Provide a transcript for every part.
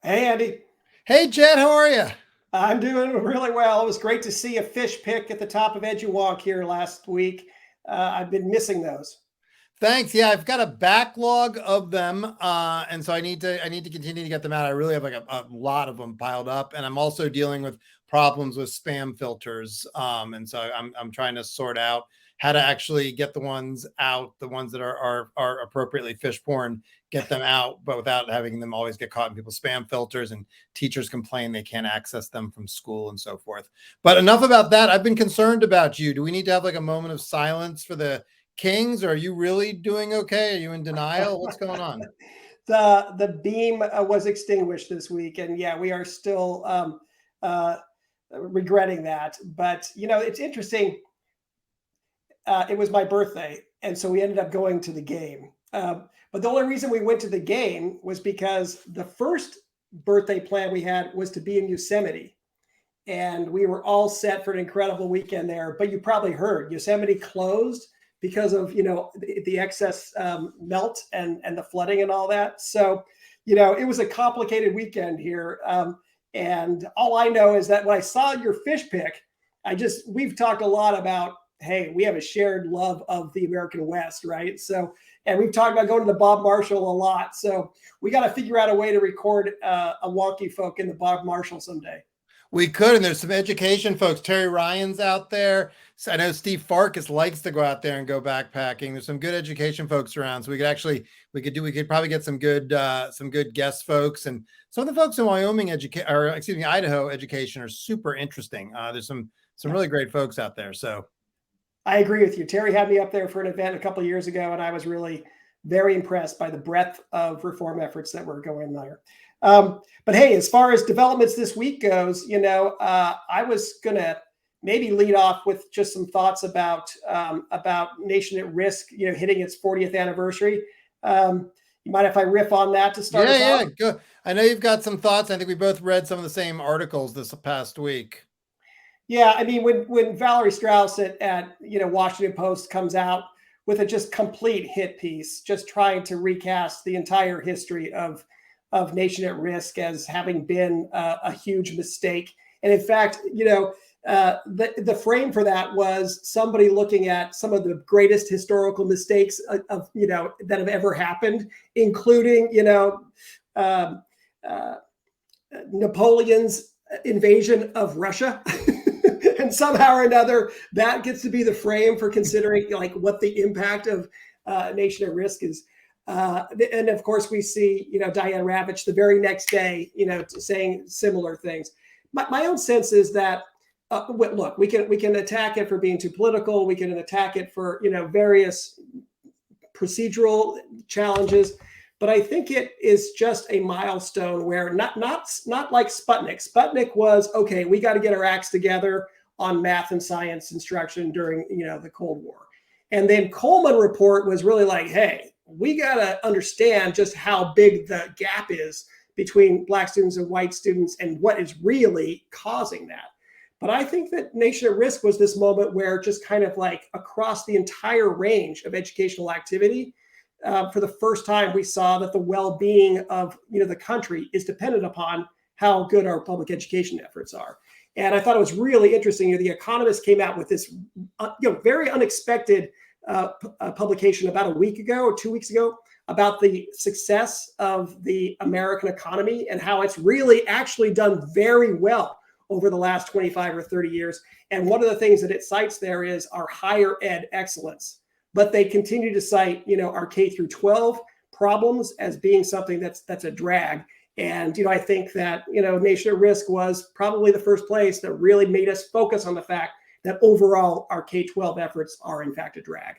Hey, Andy. Hey, Jed, how are you? I'm doing really well. It was great to see a fish pick at the top of Edgewalk here last week. I've been missing those. Thanks. Yeah, I've got a backlog of them, and so I need to continue to get them out. I really have like a lot of them piled up, and I'm also dealing with problems with spam filters. And so I'm trying to sort out how to actually get the ones out, the ones that are appropriately fish porn, get them out, but without having them always get caught in people's spam filters, and teachers complain they can't access them from school and so forth. But enough about that. I've been concerned about you. Do we need to have like a moment of silence for the Kings? Are you really doing okay? Are you in denial? What's going on? The beam was extinguished this week, and yeah, we are still uh, regretting that. But it's interesting. It was my birthday, and so we ended up going to the game. But the only reason we went to the game was because the first birthday plan we had was to be in Yosemite, and we were all set for an incredible weekend there. But you probably heard Yosemite closed because of the excess melt and the flooding and all that. So it was a complicated weekend here. And all I know is that when I saw your fish pick, we've talked a lot about, hey, we have a shared love of the American West, right? So, and we've talked about going to the Bob Marshall a lot. So we got to figure out a way to record a Wonky folk in the Bob Marshall someday. We could, and there's some education folks. Terry Ryan's out there. So I know Steve Farkas likes to go out there and go backpacking. There's some good education folks around, so we could probably get some good guest folks, and some of the folks in Idaho education are super interesting. There's some really great folks out there. So I agree with you. Terry had me up there for an event a couple of years ago, and I was really very impressed by the breadth of reform efforts that were going there. But hey, as far as developments this week goes, I was gonna maybe lead off with just some thoughts about Nation at Risk, hitting its 40th anniversary. You mind if I riff on that to start us off? yeah, go. I know you've got some thoughts. I think we both read some of the same articles this past week. Yeah, I mean, when Valerie Strauss at Washington Post comes out with a just complete hit piece, just trying to recast the entire history of Nation at Risk as having been a huge mistake, and in fact, the frame for that was somebody looking at some of the greatest historical mistakes of that have ever happened, including uh, uh, Napoleon's invasion of Russia. And somehow or another, that gets to be the frame for considering like what the impact of Nation at Risk is. And of course, we see Diane Ravitch the very next day, saying similar things. My own sense is that look, we can attack it for being too political. We can attack it for various procedural challenges. But I think it is just a milestone where not like Sputnik. Sputnik was okay. We got to get our acts together on math and science instruction during the Cold War, and then Coleman report was really like, hey, we got to understand just how big the gap is between Black students and white students and what is really causing that. But I think that Nation at Risk was this moment where just kind of like across the entire range of educational activity, for the first time, we saw that the well-being of the country is dependent upon how good our public education efforts are. And I thought it was really interesting. The Economist came out with this very unexpected publication about a week ago or 2 weeks ago about the success of the American economy and how it's really actually done very well over the last 25 or 30 years. And one of the things that it cites there is our higher ed excellence. But they continue to cite, our K through 12 problems as being something that's a drag. And, I think that, Nation at Risk was probably the first place that really made us focus on the fact that overall our K-12 efforts are in fact a drag.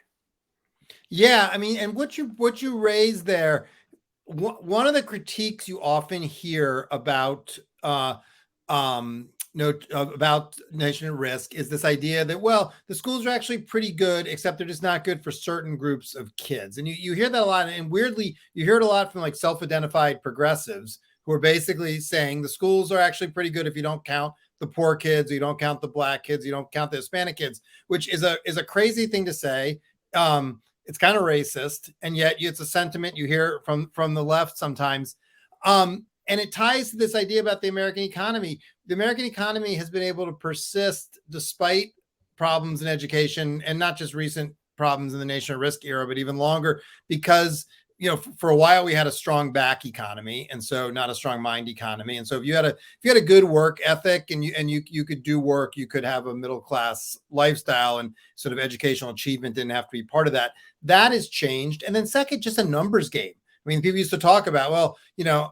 Yeah, I mean, and what you raised there, one of the critiques you often hear about about Nation at Risk is this idea that, well, the schools are actually pretty good, except they're just not good for certain groups of kids. And you hear that a lot. And weirdly, you hear it a lot from like self-identified progressives who are basically saying the schools are actually pretty good if you don't count the poor kids, you don't count the Black kids, you don't count the Hispanic kids, which is a crazy thing to say. It's kind of racist, and yet it's a sentiment you hear from the left sometimes. And it ties to this idea about the American economy. The American economy has been able to persist despite problems in education, and not just recent problems in the nation at risk era, but even longer, because for a while we had a strong back economy, and so not a strong mind economy. And so if you had a good work ethic and you could do work, you could have a middle class lifestyle, and sort of educational achievement didn't have to be part of that. That has changed. And then second, just a numbers game. I mean, people used to talk about, well,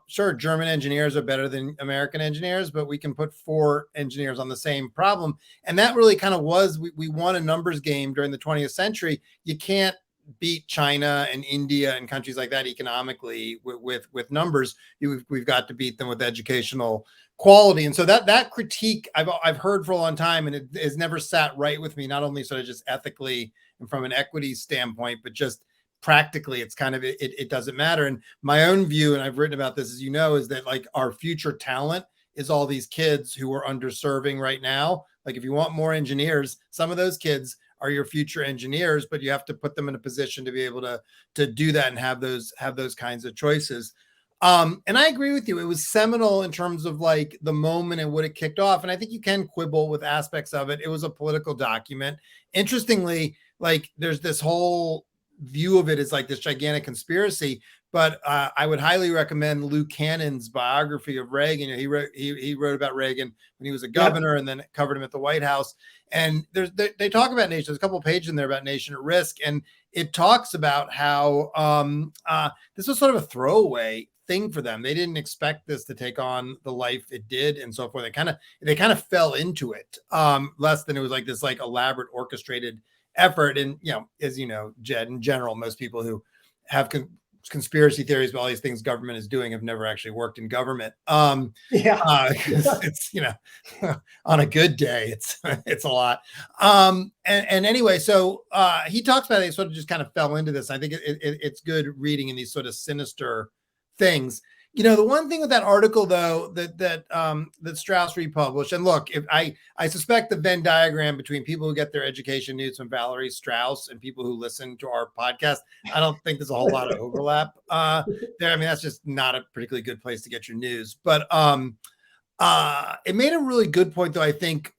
sure, German engineers are better than American engineers, but we can put 4 engineers on the same problem. And that really kind of was, we won a numbers game during the 20th century. You can't beat China and India and countries like that economically with numbers. We've got to beat them with educational quality. And so that critique I've heard for a long time, and it has never sat right with me, not only sort of just ethically and from an equity standpoint, but just practically. It's kind of, it doesn't matter. And my own view, and I've written about this, as is that like our future talent is all these kids who are underserving right now. Like if you want more engineers, some of those kids are your future engineers, but you have to put them in a position to be able to do that and have those kinds of choices. And I agree with you. It was seminal in terms of like the moment and what it kicked off. And I think you can quibble with aspects of it. It was a political document. Interestingly, like there's this whole view of it as like this gigantic conspiracy, but I would highly recommend Lou Cannon's biography of Reagan. He wrote about Reagan when he was a governor, and then covered him at the White House. And they talk about nation. There's a couple of pages in there about nation at risk, and it talks about how this was sort of a throwaway thing for them. They didn't expect this to take on the life it did, and so forth. They kind of fell into it less than it was like this like elaborate orchestrated effort. And as Jed, in general, most people who have conspiracy theories about all these things government is doing have never actually worked in government. It's on a good day, it's a lot. And anyway, so he talks about it. He sort of just kind of fell into this. I think it's good reading in these sort of sinister things. The one thing with that article, though, that Strauss republished, and look, if I suspect the Venn diagram between people who get their education news from Valerie Strauss and people who listen to our podcast, I don't think there's a whole lot of overlap there. I mean, that's just not a particularly good place to get your news. But it made a really good point, though. I think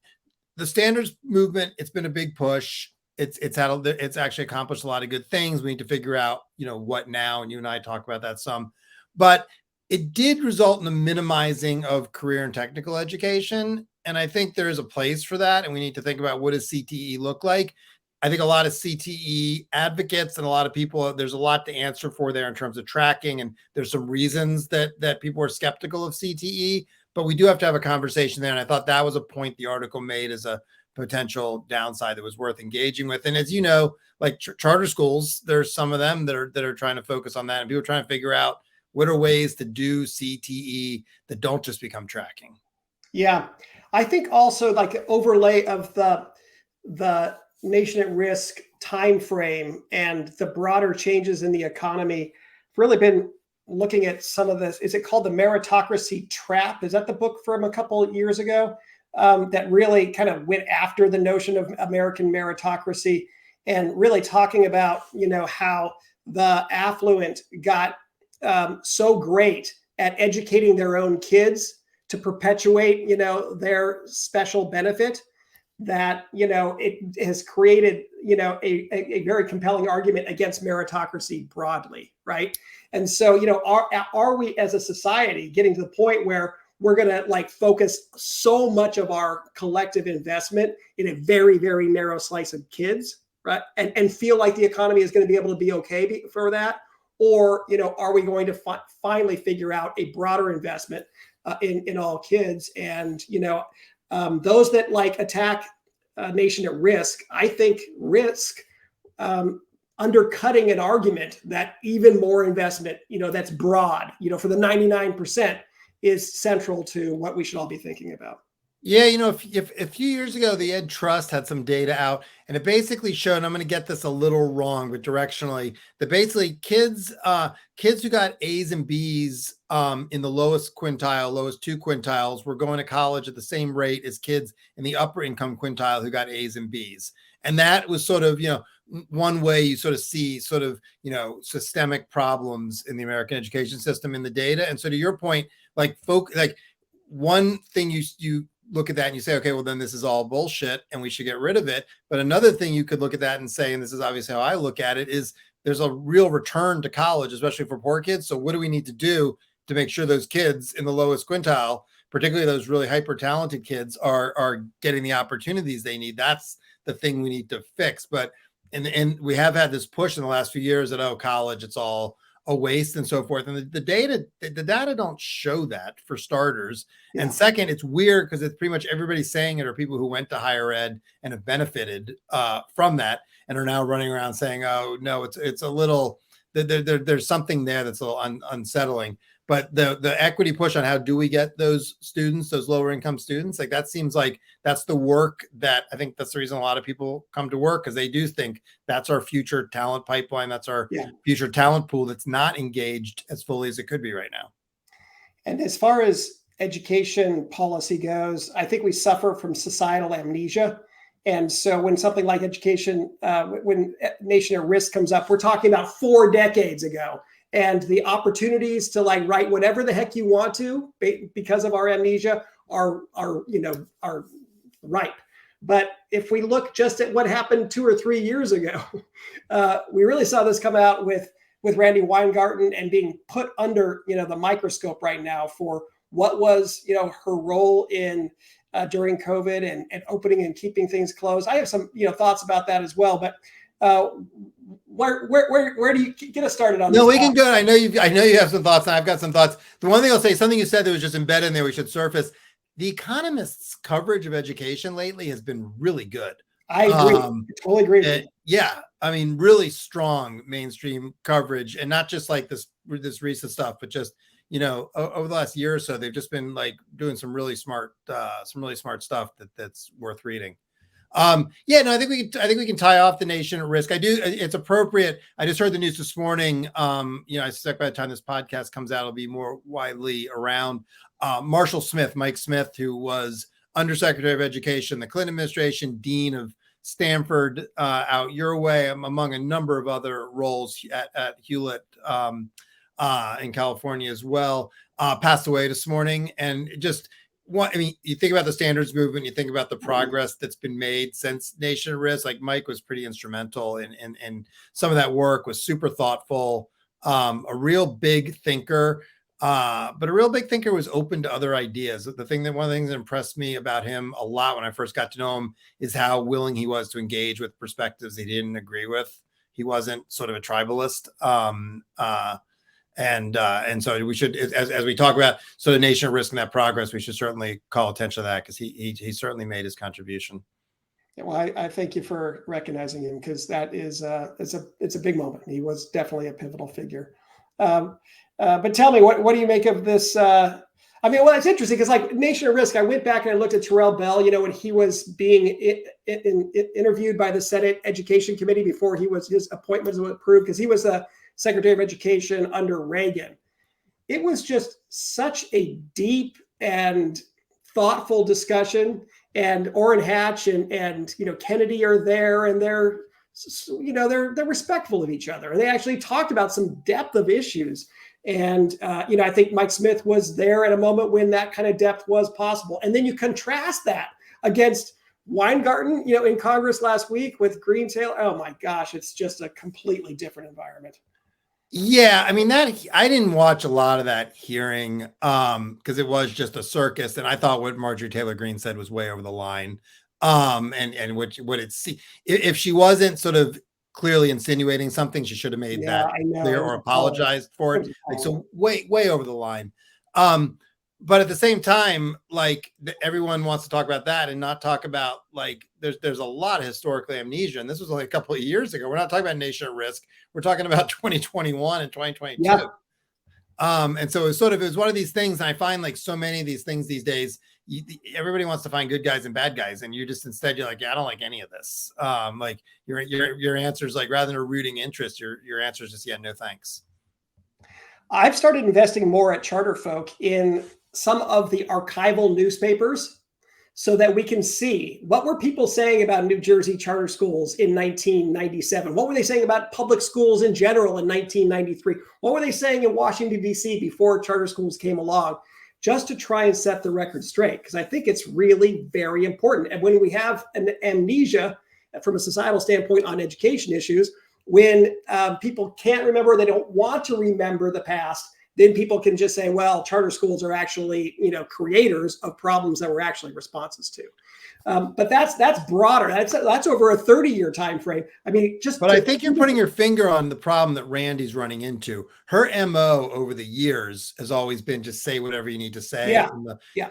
the standards movement, it's been a big push. It's actually accomplished a lot of good things. We need to figure out, what now, and you and I talk about that some, but it did result in the minimizing of career and technical education. And I think there is a place for that. And we need to think about, what does CTE look like? I think a lot of CTE advocates and a lot of people, there's a lot to answer for there in terms of tracking. And there's some reasons that people are skeptical of CTE, but we do have to have a conversation there. And I thought that was a point the article made as a potential downside that was worth engaging with. And as you know, like charter schools, there's some of them that are trying to focus on that, and people are trying to figure out what are ways to do CTE that don't just become tracking. Yeah, I think also like an overlay of the nation at risk time frame and the broader changes in the economy. I've really been looking at some of this. Is it called The Meritocracy Trap? Is that the book from a couple of years ago that really kind of went after the notion of American meritocracy and really talking about, how the affluent got so great at educating their own kids to perpetuate, their special benefit that, it has created, a very compelling argument against meritocracy broadly, right? And so, are we as a society getting to the point where we're going to like focus so much of our collective investment in a very, very narrow slice of kids, right? And feel like the economy is going to be able to be okay for that? Or, are we going to finally figure out a broader investment in all kids? And, those that like attack nation at risk, I think risk undercutting an argument that even more investment, that's broad, for the 99% is central to what we should all be thinking about. Yeah, if a few years ago, the Ed Trust had some data out, and it basically showed, and I'm going to get this a little wrong, but directionally, that basically kids who got A's and B's in the lowest 2 quintiles were going to college at the same rate as kids in the upper income quintile who got A's and B's. And that was sort of, one way you sort of see sort of, systemic problems in the American education system in the data. And so to your point, like one thing you look at that and you say, okay, well then this is all bullshit and we should get rid of it. But another thing you could look at that and say, and this is obviously how I look at it, is there's a real return to college, especially for poor kids. So what do we need to do to make sure those kids in the lowest quintile, particularly those really hyper talented kids, are getting the opportunities they need? That's the thing we need to fix. But and we have had this push in the last few years that, college, it's all a waste and so forth. And the data don't show that, for starters. Yeah. And second, it's weird because it's pretty much everybody's saying it are people who went to higher ed and have benefited from that and are now running around saying, oh no, it's a little, there's something there that's a little unsettling. But the equity push on how do we get those students, those lower income students, like that seems like that's the work that I think that's the reason a lot of people come to work, because they do think that's our future talent pipeline. That's our future talent pool that's not engaged as fully as it could be right now. And as far as education policy goes, I think we suffer from societal amnesia. And so when something like education, when Nation at Risk comes up, we're talking about 4 decades ago. And the opportunities to write whatever the heck you want to because of our amnesia are ripe. But if we look just at what happened 2 or 3 years ago, we really saw this come out with Randi Weingarten and being put under the microscope right now for what was her role in during COVID and opening and keeping things closed. I have some thoughts about that as well, but. Where do you get us started on this? No, we can go. I know you have some thoughts, and I've got some thoughts. The one thing I'll say, something you said that was just embedded in there, we should surface. The Economist's coverage of education lately has been really good. I agree. I totally agree with you. Yeah, I mean, really strong mainstream coverage, and not just like this recent stuff, but just over the last year or so, they've just been doing some really smart stuff that's worth reading. I think we can tie off the Nation at Risk. It's appropriate. I just heard the news this morning. I suspect by the time this podcast comes out, it'll be more widely around. Mike Smith, who was Undersecretary of Education, the Clinton administration, Dean of Stanford, out your way, among a number of other roles at Hewlett in California as well, passed away this morning. And you think about the standards movement, you think about the progress that's been made since Nation at Risk. Like Mike was pretty instrumental in some of that work, was super thoughtful, a real big thinker, but a real big thinker was open to other ideas. One of the things that impressed me about him a lot when I first got to know him is how willing he was to engage with perspectives he didn't agree with. He wasn't sort of a tribalist. And so we should, as we talk about sort of Nation at Risk and that progress, we should certainly call attention to that, because he certainly made his contribution. Yeah, well, I thank you for recognizing him, because that is it's a big moment. He was definitely a pivotal figure. But tell me, what do you make of this? It's interesting because Nation at Risk, I went back and I looked at Terrell Bell, when he was being interviewed by the Senate Education Committee before his appointment was approved, because he was a Secretary of Education under Reagan. It was just such a deep and thoughtful discussion. And Orrin Hatch and Kennedy are there, and they're respectful of each other. And they actually talked about some depth of issues. And I think Mike Smith was there at a moment when that kind of depth was possible. And then you contrast that against Weingarten, in Congress last week with Greentail. Oh my gosh, it's just a completely different environment. Yeah, I didn't watch a lot of that hearing because it was just a circus, and I thought what Marjorie Taylor Greene said was way over the line. And if she wasn't sort of clearly insinuating something, she should have made that clear or apologized for it. So way over the line. But at the same time, everyone wants to talk about that and not talk about there's a lot of historical amnesia, and this was only a couple of years ago. We're not talking about Nation at Risk. We're talking about 2021 and 2022. Yeah. And so it was one of these things. And I find so many of these things these days, everybody wants to find good guys and bad guys, and instead you're like, yeah, I don't like any of this. Your answer is rather than a rooting interest, your answer is just, yeah, no thanks. I've started investing more at Charter Folk in some of the archival newspapers. so that we can see what were people saying about New Jersey charter schools in 1997? What were they saying about public schools in general in 1993? What were they saying in Washington, D.C. before charter schools came along? Just to try and set the record straight, because I think it's really very important. And when we have an amnesia from a societal standpoint on education issues, when people can't remember, they don't want to remember the past, then people can just say, well, charter schools are actually, creators of problems that we're actually responses to. But that's broader. That's over a 30-year time frame. I mean, But I think you're putting your finger on the problem that Randi's running into. Her MO over the years has always been just say whatever you need to say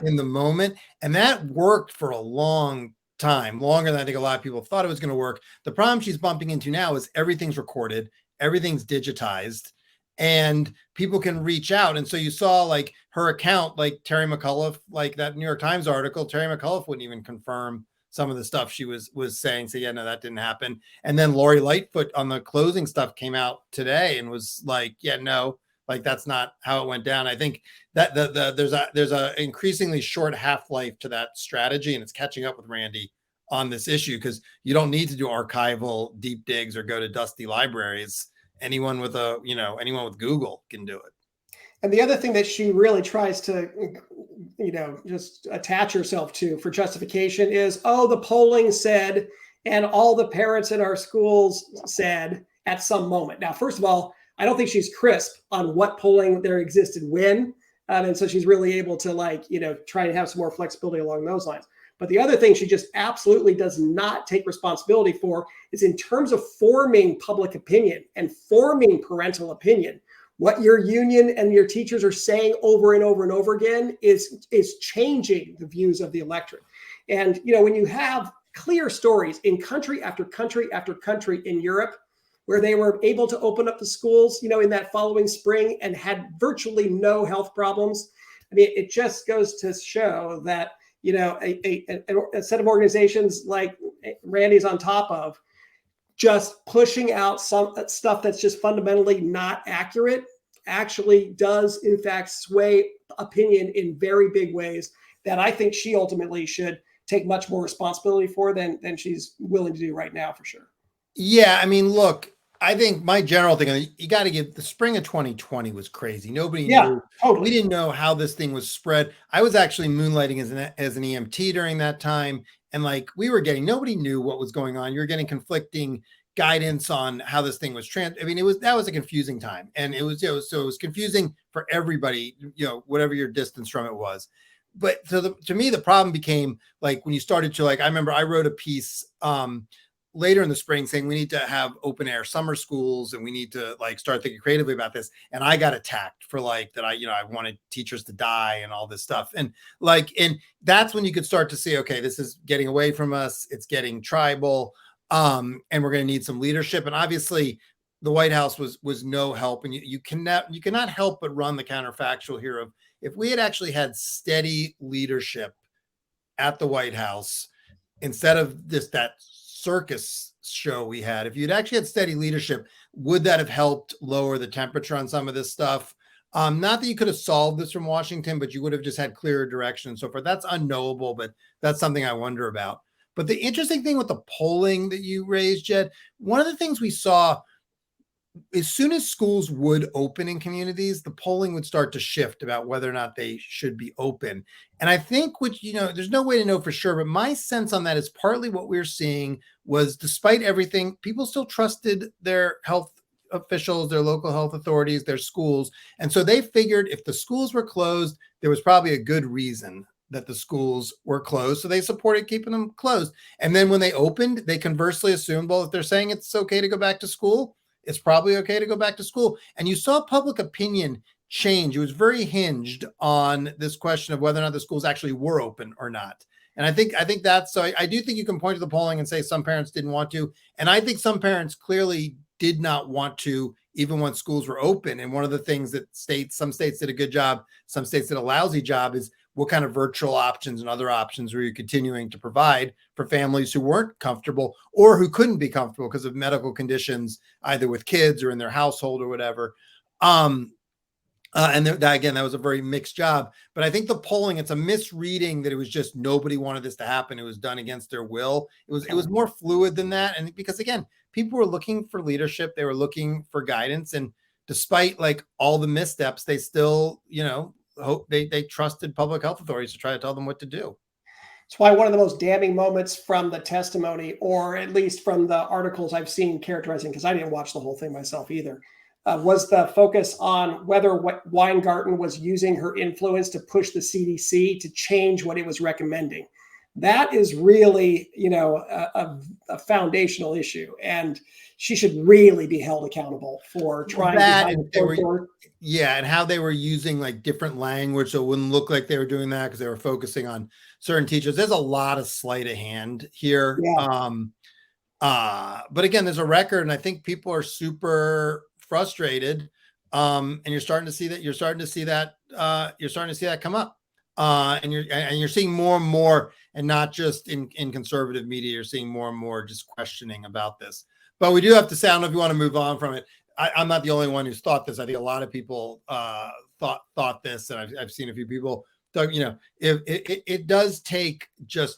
in the moment. And that worked for a long time, longer than I think a lot of people thought it was going to work. The problem she's bumping into now is everything's recorded, everything's digitized, and people can reach out. And so you saw like her account, like Terry McAuliffe, like that New York Times article, Terry McAuliffe wouldn't even confirm some of the stuff she was saying. So yeah, no, that didn't happen. And then Lori Lightfoot on the closing stuff came out today and was like, yeah, no, like that's not how it went down. I think that there's a increasingly short half-life to that strategy, and it's catching up with Randi on this issue because you don't need to do archival deep digs or go to dusty libraries. Anyone with Google can do it. And the other thing that she really tries to, just attach herself to for justification is, the polling said, and all the parents in our schools said at some moment. Now, first of all, I don't think she's crisp on what polling there existed when. And so she's really able to try to have some more flexibility along those lines. But the other thing she just absolutely does not take responsibility for is in terms of forming public opinion and forming parental opinion. What your union and your teachers are saying over and over and over again is changing the views of the electorate. And, when you have clear stories in country after country after country in Europe, where they were able to open up the schools, in that following spring and had virtually no health problems. I mean, it just goes to show that, a set of organizations like Randi's on top of, just pushing out some stuff that's just fundamentally not accurate actually does in fact sway opinion in very big ways that I think she ultimately should take much more responsibility for than she's willing to do right now, for sure. Yeah, I mean, look, I think my general thing, you got to give the spring of 2020 was crazy. Nobody knew. Totally. We didn't know how this thing was spread. I was actually moonlighting as an EMT during that time. And nobody knew what was going on. You were getting conflicting guidance on how this thing was that was a confusing time. And it was, so it was confusing for everybody, whatever your distance from it was. But to me, the problem became when you started to I remember I wrote a piece, later in the spring saying we need to have open air summer schools and we need to start thinking creatively about this. And I got attacked for that I wanted teachers to die and all this stuff. And that's when you could start to see, okay, this is getting away from us. It's getting tribal. And we're going to need some leadership. And obviously the White House was no help. And you cannot help but run the counterfactual here of if we had actually had steady leadership at the White House, instead of that circus show we had, if you'd actually had steady leadership, would that have helped lower the temperature on some of this stuff? Not that you could have solved this from Washington, but you would have just had clearer direction and so forth. That's unknowable, but that's something I wonder about. But the interesting thing with the polling that you raised, Jed, one of the things we saw, as soon as schools would open in communities, the polling would start to shift about whether or not they should be open. And I think, there's no way to know for sure, but my sense on that is partly what we're seeing was, despite everything, people still trusted their health officials, their local health authorities, their schools. And so they figured if the schools were closed, there was probably a good reason that the schools were closed. So they supported keeping them closed. And then when they opened, they conversely assumed, well, if they're saying it's okay to go back to school, it's probably okay to go back to school. And you saw public opinion change. It was very hinged on this question of whether or not the schools actually were open or not. And I think that's, so I do think you can point to the polling and say some parents didn't want to. And I think some parents clearly did not want to, even when schools were open. And one of the things that some states did a good job, some states did a lousy job, is what kind of virtual options and other options were you continuing to provide for families who weren't comfortable or who couldn't be comfortable because of medical conditions, either with kids or in their household or whatever. And again, that was a very mixed job. But I think the polling, it's a misreading that it was just nobody wanted this to happen. It was done against their will. It was more fluid than that. And because again, people were looking for leadership, they were looking for guidance, and despite like all the missteps, they still, hope they trusted public health authorities to try to tell them what to do. It's why one of the most damning moments from the testimony, or at least from the articles I've seen characterizing, because I didn't watch the whole thing myself either, was the focus on whether Weingarten was using her influence to push the CDC to change what it was recommending. That is really, a foundational issue, and she should really be held accountable for trying to. Yeah, and how they were using like different language so it wouldn't look like they were doing that because they were focusing on certain teachers. There's a lot of sleight of hand here. Yeah. But again, there's a record, and I think people are super frustrated. And you're starting to see that come up. And you're seeing more and more, and not just in conservative media, you're seeing more and more just questioning about this. But we do have to say, I don't know if you want to move on from it. I'm not the only one who's thought this. I think a lot of people thought this, and I've seen a few people. It does take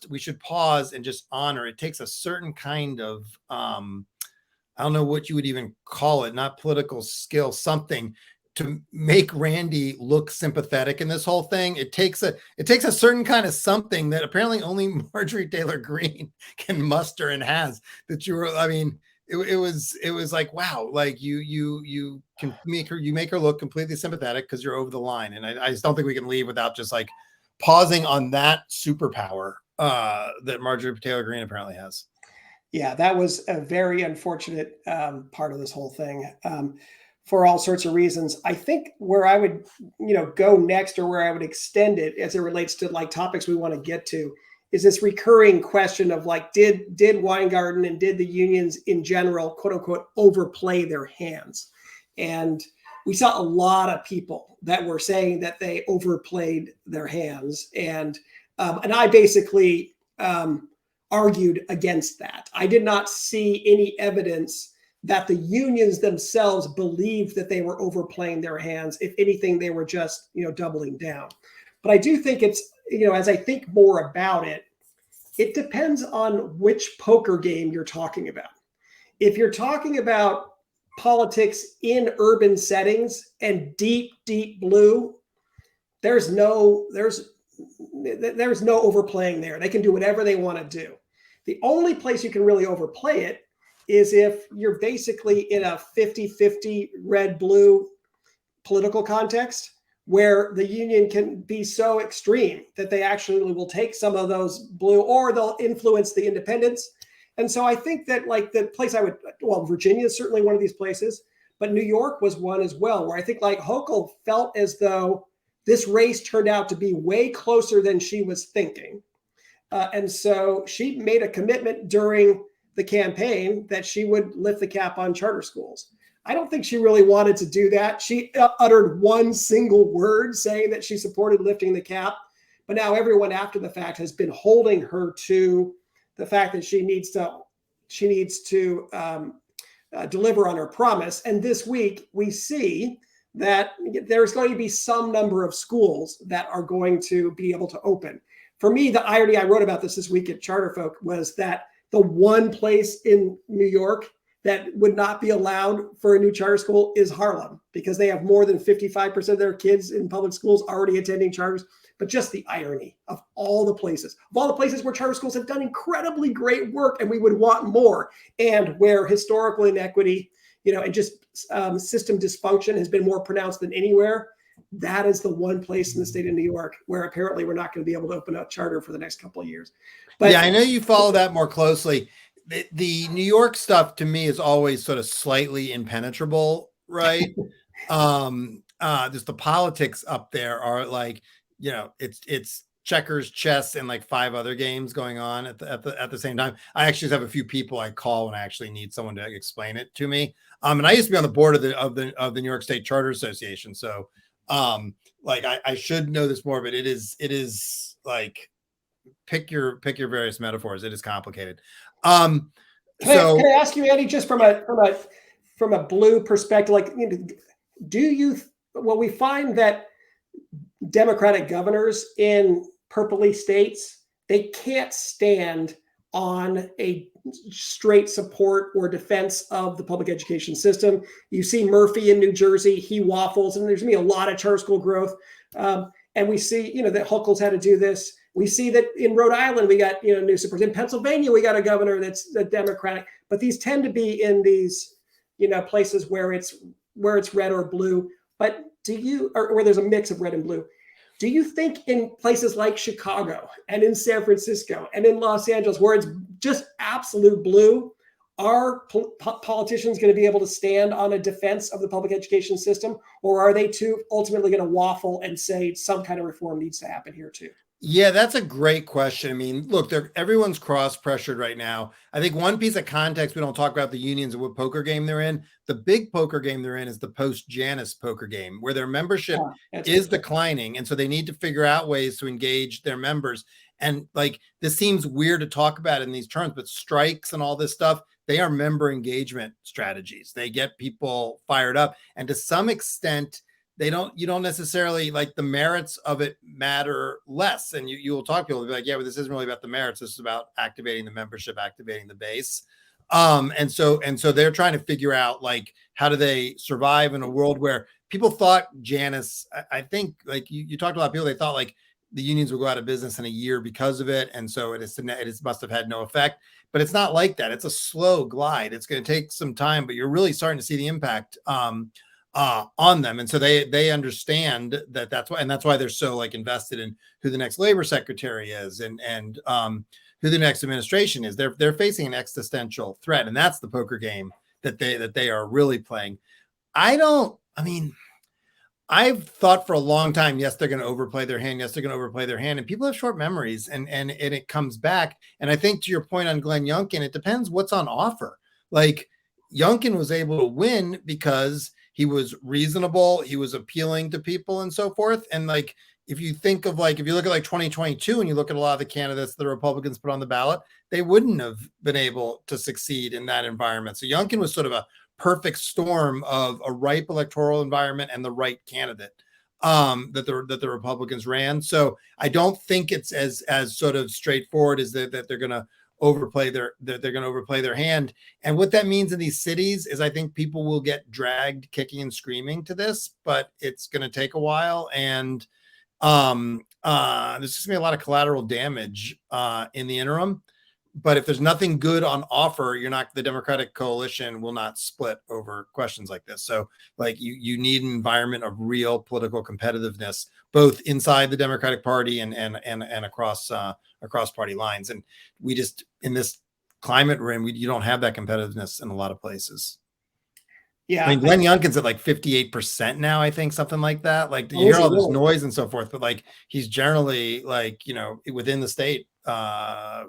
we should pause and just honor. It takes a certain kind of I don't know what you would even call it, not political skill, something to make Randi look sympathetic in this whole thing. It takes a certain kind of something that apparently only Marjorie Taylor Greene can muster and has. It was like, wow, like you can make her look completely sympathetic because you're over the line. And I just don't think we can leave without just like pausing on that superpower that Marjorie Taylor Greene apparently has. Yeah, that was a very unfortunate part of this whole thing for all sorts of reasons. I think where I would, go next, or where I would extend it as it relates to like topics we want to get to, is this recurring question of like, did Weingarten and did the unions in general, quote unquote, overplay their hands? And we saw a lot of people that were saying that they overplayed their hands. And I basically argued against that. I did not see any evidence that the unions themselves believed that they were overplaying their hands. If anything, they were just, doubling down. But I do think it's, as I think more about it, it depends on which poker game you're talking about. If you're talking about politics in urban settings and deep, deep blue, there's no overplaying there. They can do whatever they want to do. The only place you can really overplay it is if you're basically in a 50-50 red-blue political context, where the union can be so extreme that they actually will take some of those blue, or they'll influence the independents. And so I think that like the place Virginia is certainly one of these places, but New York was one as well, where I think like Hochul felt as though this race turned out to be way closer than she was thinking. And so she made a commitment during the campaign that she would lift the cap on charter schools. I don't think she really wanted to do that. She uttered one single word saying that she supported lifting the cap, but now everyone after the fact has been holding her to the fact that she needs to deliver on her promise. And this week we see that there's going to be some number of schools that are going to be able to open. For me, the irony, I wrote about this week at Charterfolk, was that the one place in New York that would not be allowed for a new charter school is Harlem, because they have more than 55% of their kids in public schools already attending charters. But just the irony of all the places where charter schools have done incredibly great work and we would want more, and where historical inequity, and just system dysfunction has been more pronounced than anywhere. That is the one place in the state of New York where apparently we're not going to be able to open up charter for the next couple of years. But yeah, I know you follow that more closely. The New York stuff to me is always sort of slightly impenetrable, right? Just the politics up there are like, it's checkers, chess, and like 5 other games going on at the same time. I actually have a few people I call when I actually need someone to explain it to me. And I used to be on the board of the New York State Charter Association, so I should know this more, but it is like pick your various metaphors. It is complicated. Can I ask you, Andy, just from a blue perspective, like, do you well, we find that Democratic governors in purpley states, they can't stand on a straight support or defense of the public education system. You see Murphy in New Jersey, he waffles, and there's going to be a lot of charter school growth. And we see, that Huckel's had to do this. We see that in Rhode Island, we got, new supporters. In Pennsylvania, we got a governor that's the Democratic, but these tend to be in these, places where it's red or blue. But do you, or where there's a mix of red and blue, do you think in places like Chicago and in San Francisco and in Los Angeles, where it's just absolute blue, are politicians going to be able to stand on a defense of the public education system, or are they too ultimately going to waffle and say some kind of reform needs to happen here too? Yeah, that's a great question. I mean, look, everyone's cross-pressured right now. I think one piece of context, we don't talk about the unions and what poker game they're in. The big poker game they're in is the post-Janus poker game, where their membership is declining. And so they need to figure out ways to engage their members. And like, this seems weird to talk about in these terms, but strikes and all this stuff, they are member engagement strategies. They get people fired up. And to some extent, you don't necessarily, like, the merits of it matter less. And you will talk to people will be like, yeah, but this isn't really about the merits. This is about activating the membership, activating the base. And so they're trying to figure out, like, how do they survive in a world where people thought Janus, I think, like you talked to a lot of people, they thought like the unions will go out of business in a year because of it. And so it must have had no effect, but it's not like that. It's a slow glide. It's going to take some time, but you're really starting to see the impact, on them. And so they understand that's why they're so, like, invested in who the next labor secretary is and who the next administration is. They're facing an existential threat. And that's the poker game that they are really playing. I've thought for a long time, yes, they're going to overplay their hand. Yes, they're going to overplay their hand. And people have short memories and it comes back. And I think to your point on Glenn Youngkin, it depends what's on offer. Like, Youngkin was able to win because he was reasonable, he was appealing to people and so forth. And like, if you look at like 2022 and you look at a lot of the candidates the Republicans put on the ballot, they wouldn't have been able to succeed in that environment. So Youngkin was sort of a perfect storm of a ripe electoral environment and the right candidate that the Republicans ran. So I don't think it's as sort of straightforward as that they're going to overplay their hand. And what that means in these cities is I think people will get dragged kicking and screaming to this, but it's going to take a while. And there's just gonna be a lot of collateral damage in the interim. But if there's nothing good on offer, the Democratic coalition will not split over questions like this. So like you need an environment of real political competitiveness, both inside the Democratic Party and across party lines. And we just, in this climate we're in, you don't have that competitiveness in a lot of places. Yeah. I mean, Glenn Youngkin's at like 58% now, I think, something like that. Like, you hear all this noise and so forth, but like, he's generally, like, within the state,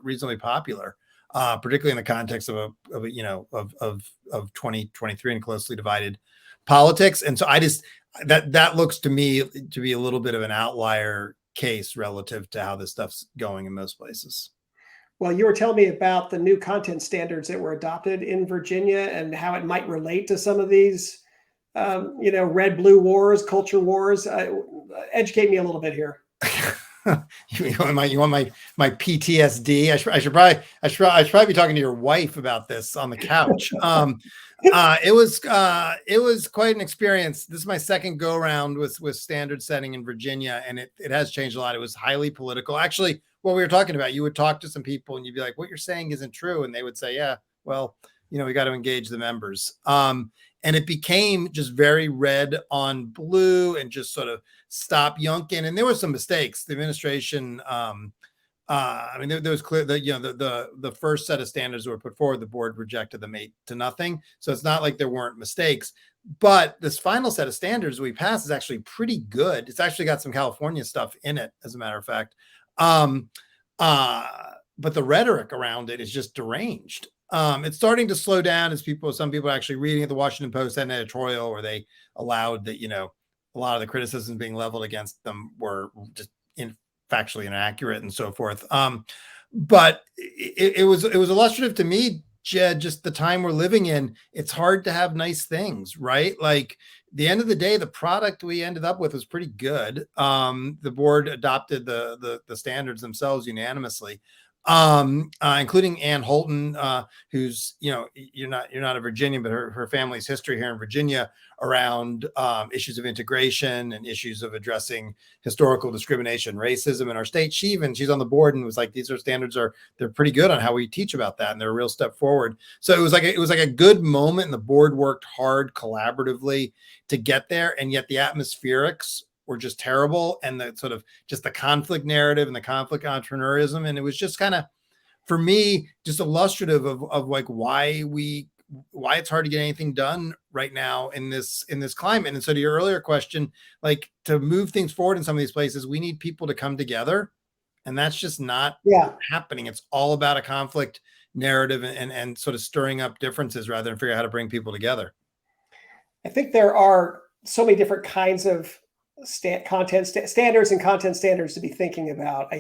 reasonably popular, particularly in the context of 2023 and closely divided politics. And so that looks to me to be a little bit of an outlier case relative to how this stuff's going in most places. Well, you were telling me about the new content standards that were adopted in Virginia and how it might relate to some of these, red-blue wars, culture wars. Educate me a little bit here. You want my PTSD? I should probably be talking to your wife about this on the couch. It was quite an experience. This is my second go around with standard setting in Virginia, and it has changed a lot. It was highly political. Actually, what we were talking about, you would talk to some people and you'd be like, what you're saying isn't true. And they would say, yeah, well, we got to engage the members. And it became just very red on blue and just sort of stop Youngkin. And there were some mistakes. The administration, there was clear that, the first set of standards that were put forward, the board rejected them 8-0. So it's not like there weren't mistakes, but this final set of standards we passed is actually pretty good. It's actually got some California stuff in it, as a matter of fact. But the rhetoric around it is just deranged. It's starting to slow down as some people are actually reading at the Washington Post and editorial where they allowed that, a lot of the criticisms being leveled against them were just factually inaccurate and so forth. But it was illustrative to me Jed, just the time we're living in, it's hard to have nice things, right? Like the end of the day, the product we ended up with was pretty good. The board adopted the standards themselves unanimously, including Ann Holton, who's, you're not a Virginian, but her family's history here in Virginia around issues of integration and issues of addressing historical discrimination, racism in our state. She's on the board and was like, these are standards they're pretty good on how we teach about that, and they're a real step forward. So it was like a good moment, and the board worked hard collaboratively to get there, and yet the atmospherics were just terrible, and the sort of just the conflict narrative and the conflict entrepreneurism, and it was just kind of, for me, just illustrative of like why it's hard to get anything done right now in this climate. And so to your earlier question, like to move things forward in some of these places, we need people to come together, and that's just not happening. It's all about a conflict narrative and sort of stirring up differences rather than figure out how to bring people together. I think there are so many different kinds of standards and content standards to be thinking about.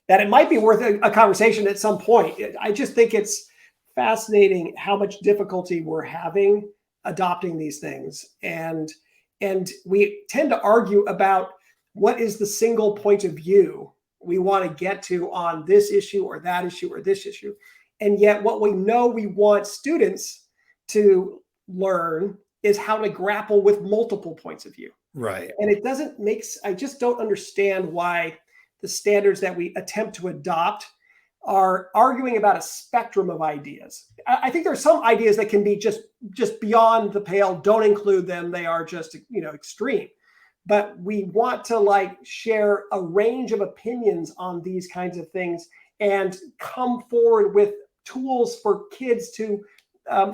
That it might be worth a conversation at some point. I just think it's fascinating how much difficulty we're having adopting these things, and we tend to argue about what is the single point of view we want to get to on this issue or that issue or this issue, and yet what we know we want students to learn is how to grapple with multiple points of view. Right. And it doesn't I just don't understand why the standards that we attempt to adopt are arguing about a spectrum of ideas. I think there are some ideas that can be just beyond the pale. Don't include them. They are just, extreme. But we want to like share a range of opinions on these kinds of things and come forward with tools for kids to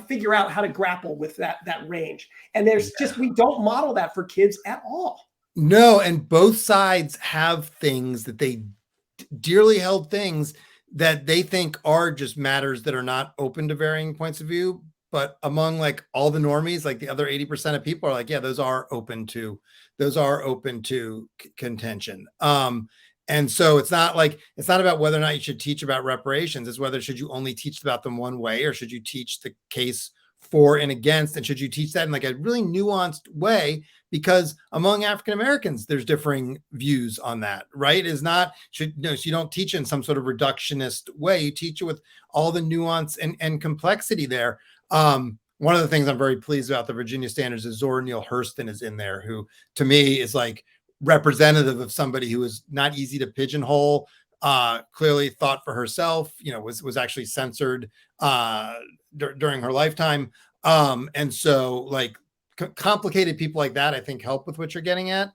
figure out how to grapple with that range. And we don't model that for kids at all. No, and both sides have things that they dearly held things that they think are just matters that are not open to varying points of view. But among like all the normies, like the other 80% of people are like, yeah, those are open to contention. And so it's not about whether or not you should teach about reparations. It's whether should you only teach about them one way, or should you teach the case for and against, and should you teach that in like a really nuanced way, because among African Americans there's differing views on that, right? So you don't teach in some sort of reductionist way. You teach it with all the nuance and complexity there. One of the things I'm very pleased about the Virginia standards is Zora Neale Hurston is in there, who to me is like representative of somebody who is not easy to pigeonhole, clearly thought for herself, was actually censored during her lifetime. And so like complicated people like that, I think, help with what you're getting at.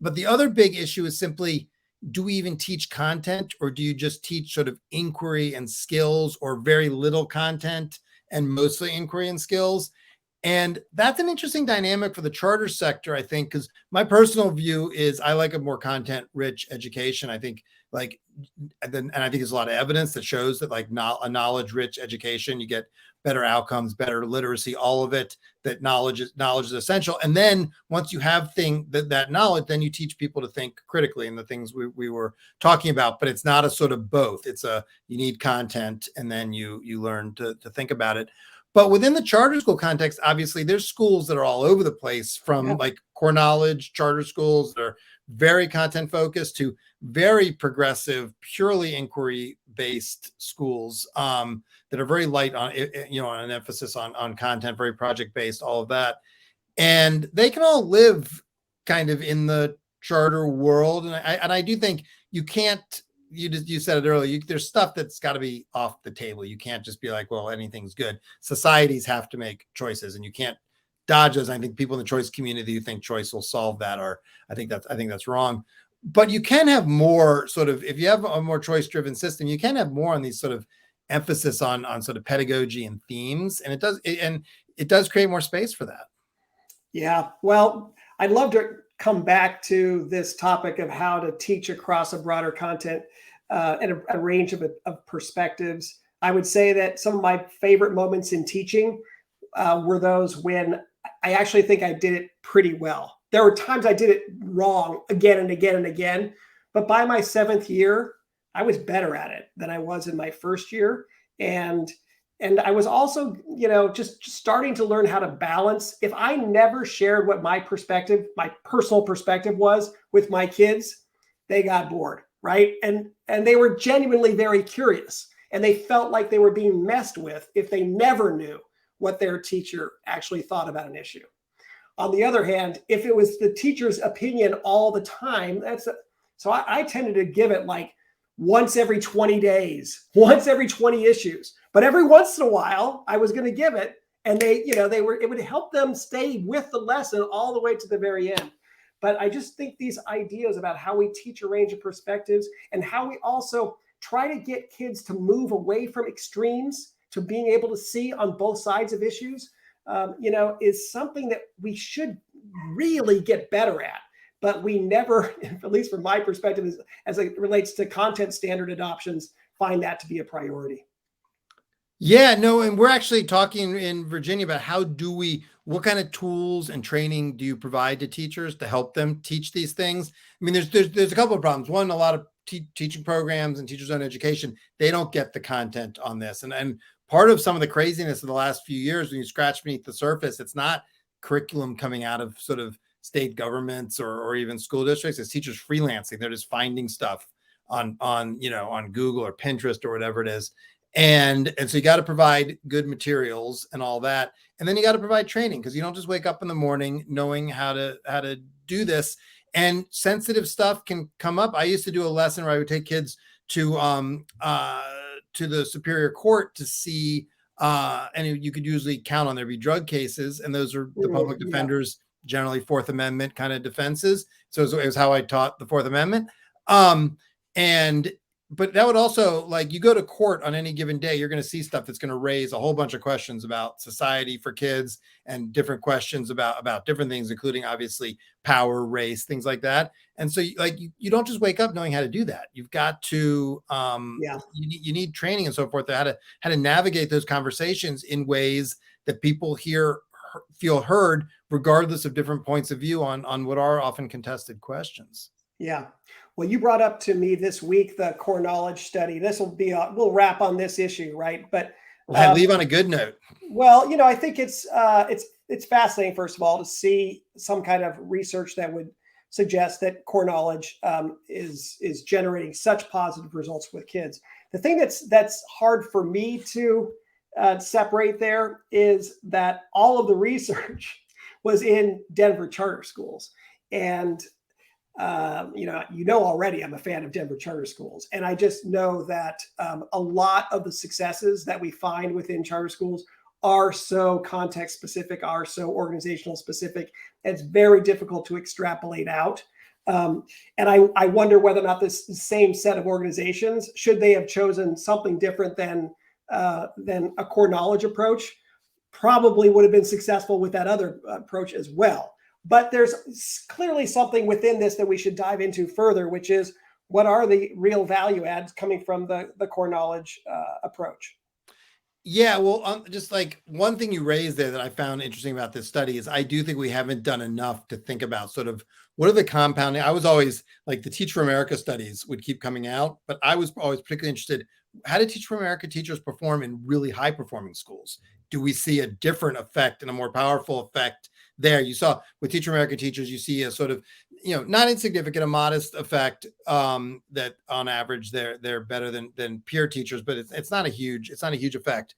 But the other big issue is simply, do we even teach content, or do you just teach sort of inquiry and skills, or very little content and mostly inquiry and skills? And that's an interesting dynamic for the charter sector, I think, because my personal view is I like a more content-rich education. I think and I think there's a lot of evidence that shows that like a knowledge-rich education, you get better outcomes, better literacy, all of it, that knowledge is essential. And then once you have that knowledge, then you teach people to think critically, and the things we were talking about. But it's not a sort of both. You need content, and then you learn to think about it. But within the charter school context, obviously, there's schools that are all over the place, from like core knowledge charter schools that are very content focused to very progressive, purely inquiry based schools that are very light on, on an emphasis on content, very project based, all of that. And they can all live kind of in the charter world. And I do think you can't. You said it earlier. There's stuff that's got to be off the table. You can't just be like, well, anything's good. Societies have to make choices, and you can't dodge those. I think people in the choice community who think choice will solve that I think that's wrong. But you can have more sort of, if you have a more choice-driven system, you can have more on these sort of emphasis on sort of pedagogy and themes, and it does create more space for that. Yeah. Well, I'd love to come back to this topic of how to teach across a broader content and a range of perspectives. I would say that some of my favorite moments in teaching were those when I actually think I did it pretty well. There were times I did it wrong again and again and again, but by my 7th year, I was better at it than I was in my first year. And And I was also, just starting to learn how to balance. If I never shared what my personal perspective was with my kids, they got bored, right? And they were genuinely very curious, and they felt like they were being messed with if they never knew what their teacher actually thought about an issue. On the other hand, if it was the teacher's opinion all the time, so I tended to give it like once every 20 days, once every 20 issues. But every once in a while, I was going to give it, and it would help them stay with the lesson all the way to the very end. But I just think these ideas about how we teach a range of perspectives and how we also try to get kids to move away from extremes to being able to see on both sides of issues, is something that we should really get better at. But we never, at least from my perspective, as it relates to content standard adoptions, find that to be a priority. Yeah, no, and we're actually talking in Virginia about what kind of tools and training do you provide to teachers to help them teach these things? I mean, there's a couple of problems. One, a lot of teaching programs and teachers on education, they don't get the content on this. And part of some of the craziness of the last few years, when you scratch beneath the surface, it's not curriculum coming out of sort of state governments or even school districts. It's teachers freelancing. They're just finding stuff on Google or Pinterest or whatever it is. And so you got to provide good materials and all that. And then you got to provide training, because you don't just wake up in the morning knowing how to do this. And sensitive stuff can come up. I used to do a lesson where I would take kids to the Superior Court to see, and you could usually count on there be drug cases, and those are the public defenders, generally Fourth Amendment kind of defenses. So it was how I taught the Fourth Amendment. But that would also, like, you go to court on any given day, you're going to see stuff that's going to raise a whole bunch of questions about society for kids and different questions about different things, including obviously power, race, things like that. And so you don't just wake up knowing how to do that. You've got to, you need training and so forth, how to navigate those conversations in ways that people feel heard, regardless of different points of view on what are often contested questions. Yeah. Well, you brought up to me this week the core knowledge study. This will be we'll wrap on this issue, right? But leave on a good note. Well, I think it's fascinating, first of all, to see some kind of research that would suggest that core knowledge is generating such positive results with kids. The thing that's hard for me to separate there is that all of the research was in Denver charter schools, and already I'm a fan of Denver charter schools. And I just know that a lot of the successes that we find within charter schools are so context specific, are so organizational specific. It's very difficult to extrapolate out. And I wonder whether or not this same set of organizations, should they have chosen something different than a core knowledge approach, probably would have been successful with that other approach as well. But there's clearly something within this that we should dive into further, which is, what are the real value adds coming from the core knowledge approach? Yeah, well, just like one thing you raised there that I found interesting about this study is I do think we haven't done enough to think about sort of what are the compounding. I was always like, the Teach for America studies would keep coming out, but I was always particularly interested, how did Teach for America teachers perform in really high performing schools? Do we see a different effect and a more powerful effect there? You saw with Teach for America teachers, you see a sort of, not insignificant, a modest effect that on average they're better than peer teachers, but it's not a huge effect.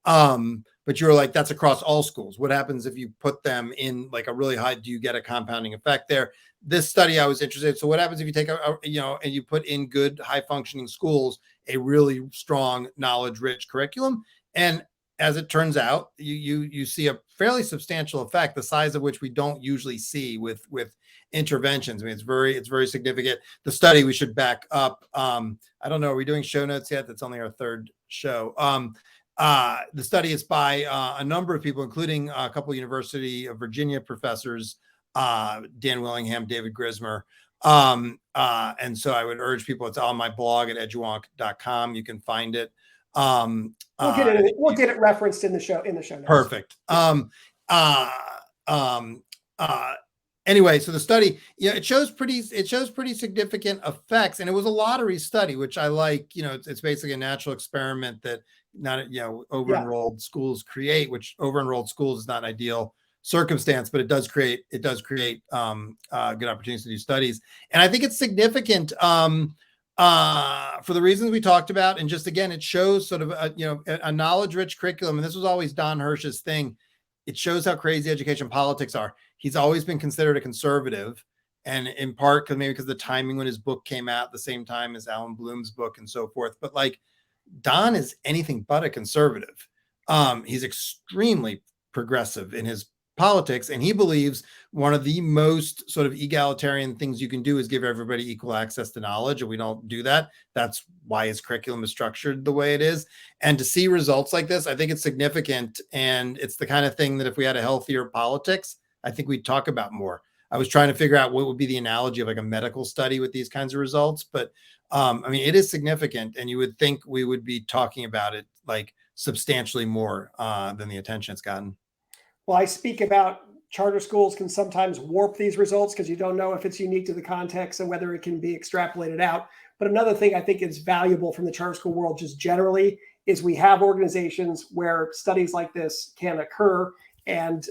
But you're like, that's across all schools. What happens if you put them in like a really high, do you get a compounding effect there? This study, I was interested. So what happens if you take and you put in good, high functioning schools, a really strong, knowledge rich curriculum? And as it turns out, you see a fairly substantial effect, the size of which we don't usually see with interventions. I mean, it's very significant. The study, we should back up. I don't know, are we doing show notes yet? That's only our third show. The study is by a number of people, including a couple of University of Virginia professors, Dan Willingham, David Grismer. And so I would urge people, it's on my blog at edgewonk.com. You can find it. We'll get it referenced in the show notes. Perfect. Anyway, so the study, it shows pretty significant effects, and it was a lottery study, which I like. It's basically a natural experiment that over enrolled schools create, which over enrolled schools is not an ideal circumstance, but it does create good opportunities to do studies. And I think it's significant for the reasons we talked about. And just, again, it shows sort of a knowledge-rich curriculum. And this was always Don Hirsch's thing. It shows how crazy education politics are. He's always been considered a conservative, and in part because the timing when his book came out at the same time as Alan Bloom's book and so forth. But like, Don is anything but a conservative. He's extremely progressive in his politics, and he believes one of the most sort of egalitarian things you can do is give everybody equal access to knowledge, and we don't do that. That's why his curriculum is structured the way it is. And to see results like this, I think it's significant, and it's the kind of thing that if we had a healthier politics, I think we'd talk about more. I was trying to figure out what would be the analogy of like a medical study with these kinds of results, but it is significant, and you would think we would be talking about it like substantially more than the attention it's gotten. Well, I speak about charter schools can sometimes warp these results because you don't know if it's unique to the context and whether it can be extrapolated out. But another thing I think is valuable from the charter school world just generally is we have organizations where studies like this can occur, and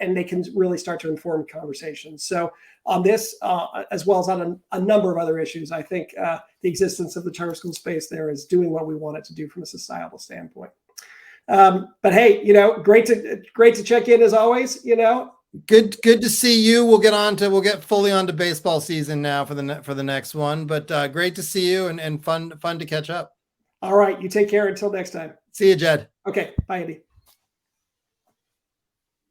they can really start to inform conversations. So on this, as well as on a number of other issues, I think the existence of the charter school space there is doing what we want it to do from a societal standpoint. But hey, great to check in as always. Good to see you. We'll get fully onto baseball season now for the next one. But great to see you and fun to catch up. All right, you take care until next time. See you, Jed. Okay, bye, Andy.